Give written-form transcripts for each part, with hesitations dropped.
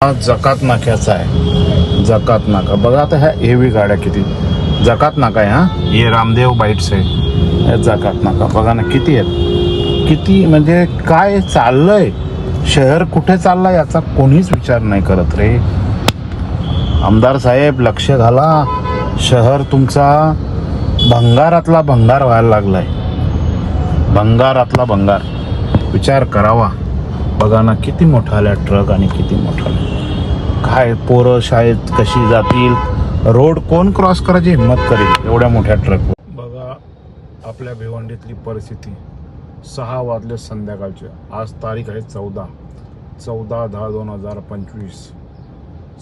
हा जकात नाक्याचा आहे. जकात नाका बघा आता ह्या हेवी गाड्या किती. जकात नाका आहे. हा हे रामदेव बाईट्स आहे. हे जकात नाका बघा ना किती आहेत. किती म्हणजे काय चाललंय, शहर कुठे चाललंय याचा कोणीच विचार नाही करत रे. आमदार साहेब लक्ष घाला. शहर तुमचा भंगारातला भंगार व्हायला लागलाय. भंगारातला भंगार. विचार करावा. बघा ना किती मोठा आल्या ट्रक आणि किती मोठा काय. पोरं शाळेत कशी जातील, रोड कोण क्रॉस करायची हिंमत करेल एवढ्या मोठ्या ट्रक. बघा आपल्या भिवंडीतली परिस्थिती. 6 वाजले संध्याकाळचे. आज तारीख आहे 14/10/2025.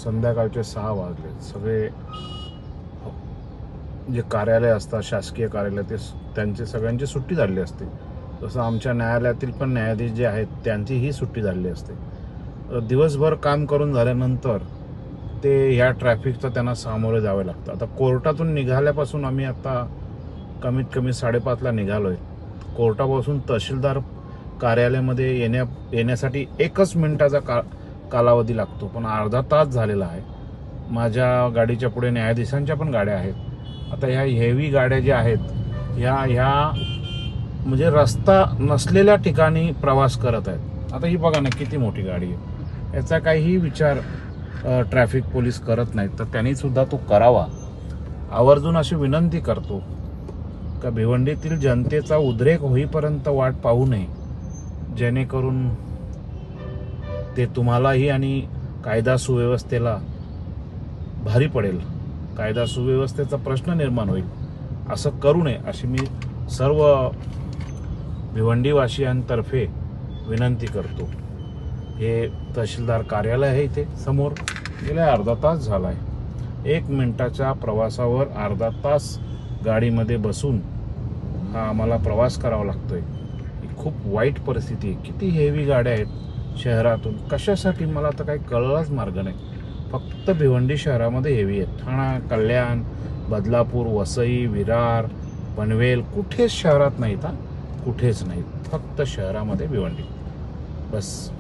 संध्याकाळचे 6 वाजले. सगळे जे कार्यालय असतात, शासकीय कार्यालय, ते त्यांची सगळ्यांची सुट्टी झाली असते. जसं आमच्या न्यायालयातील पण न्यायाधीश जे आहेत त्यांचीही सुट्टी झाली असते. दिवसभर काम करून झाल्यानंतर ते ह्या ट्रॅफिकचं त्यांना सामोरे जावे लागतं. आता कोर्टातून निघाल्यापासून आम्ही आता कमीत कमी 5:30ला निघालो आहे. कोर्टापासून तहसीलदार कार्यालयामध्ये येण्यासाठी 1 मिनिटाचा कालावधी लागतो, पण अर्धा तास झालेला आहे. माझ्या गाडीच्या पुढे न्यायाधीशांच्या पण गाड्या आहेत. आता ह्या हेवी गाड्या ज्या आहेत ह्या म्हणजे रस्ता नसलेल्या ठिकाणी प्रवास करत आहेत. आता ही बघा ना किती मोठी गाडी आहे. याचा काहीही विचार ट्रॅफिक पोलीस करत नाहीत. तर त्यांनी सुद्धा तो करावा. आवर्जून अशी विनंती करतो का भिवंडीतील जनतेचा उद्रेक होईपर्यंत वाट पाहू नये, जेणेकरून ते तुम्हालाही आणि कायदा सुव्यवस्थेला भारी पडेल. कायदा सुव्यवस्थेचा प्रश्न निर्माण होईल. असं करू नये अशी मी सर्व भिवंडीवासियांतर्फे विनंती करतो. हे तहसीलदार कार्यालय आहे इथे समोर. गेल्या अर्धा तास झाला आहे. 1 मिनिटाच्या प्रवासावर अर्धा तास गाडीमध्ये बसून हा आम्हाला प्रवास करावा लागतोय. ही खूप वाईट परिस्थिती आहे. किती हेवी गाड्या आहेत शहरातून. कशासाठी मला तर काही कळलाच मार्ग नाही. फक्त भिवंडी शहरामध्ये हेवी आहेत. ठाणा, कल्याण, बदलापूर, वसई, विरार, पनवेल कुठेच शहरात नाहीत. कुठेच नाहीत. फक्त शहरामध्ये भिवंडी बस.